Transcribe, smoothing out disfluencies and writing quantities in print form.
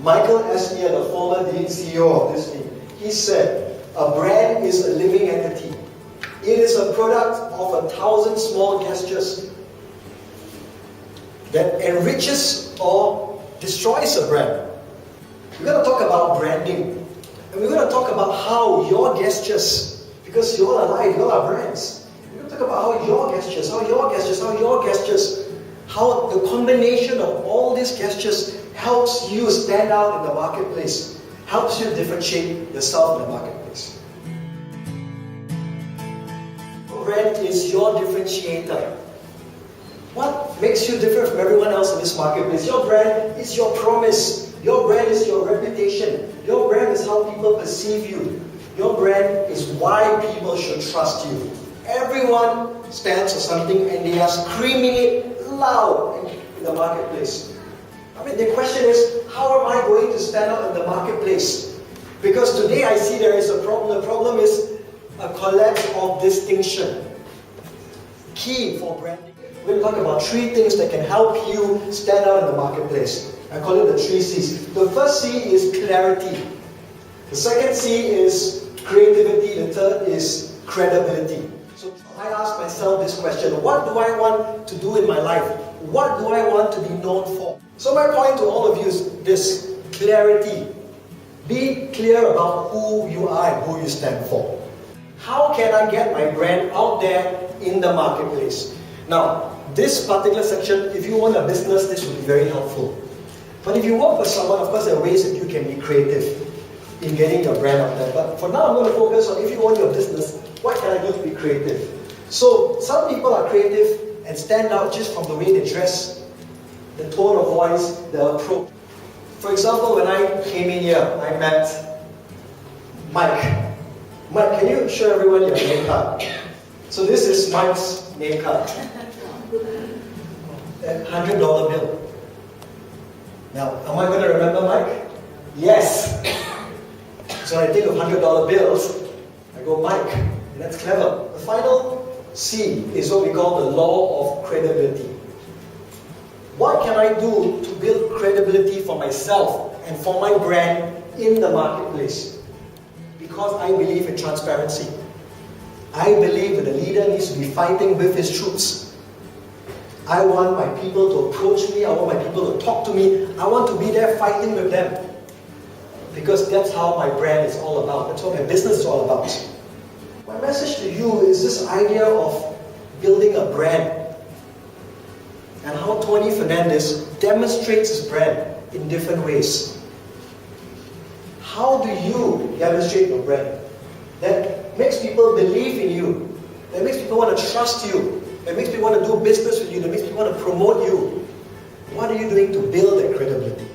Michael Esmier, the former CEO of Disney, he said, a brand is a living entity. It is a product of 1,000 small gestures that enriches or destroys a brand. We're going to talk about branding. And we're going to talk about how your gestures, because you all are alive, you all are brands. We're going to talk about how your gestures, how the combination of all these gestures helps you stand out in the marketplace, helps you differentiate yourself in the marketplace. Your brand is your differentiator. What makes you different from everyone else in this marketplace? Your brand is your promise. Your brand is your reputation. Your brand is how people perceive you. Your brand is why people should trust you. Everyone stands for something and they are screaming it loud in the marketplace. I mean, the question is, how am I going to stand out in the marketplace? Because today I see there is a problem. The problem is a collapse of distinction. Key for branding. We're going to talk about 3 things that can help you stand out in the marketplace. I call it the 3 C's. The first C is clarity. The second C is creativity. The third is credibility. So I ask myself this question: what do I want to do in my life? What do I want to be known for? So my point to all of you is this: clarity. Be clear about who you are and who you stand for. How can I get my brand out there in the marketplace? Now, this particular section, if you own a business, this will be very helpful. But if you work for someone, of course, there are ways that you can be creative in getting your brand out there. But for now, I'm going to focus on if you own your business, what can I do to be creative? So, some people are creative and stand out just from the way they dress, the tone of voice, the approach. For example, when I came in here, I met Mike. Mike, can you show everyone your name card? So this is Mike's name card. A $100 bill. Now, am I going to remember Mike? Yes. So when I think of $100 bills, I go Mike. And that's clever. The final C is what we call the law of credibility. What can I do to build credibility for myself and for my brand in the marketplace? Because I believe in transparency. I believe that the leader needs to be fighting with his troops. I want my people to approach me. I want my people to talk to me. I want to be there fighting with them. Because that's how my brand is all about. That's what my business is all about. My message to you is this idea of building a brand. And how Tony Fernandez demonstrates his brand in different ways. How do you demonstrate your brand? That makes people believe in you. That makes people want to trust you. That makes people want to do business with you. That makes people want to promote you. What are you doing to build that credibility?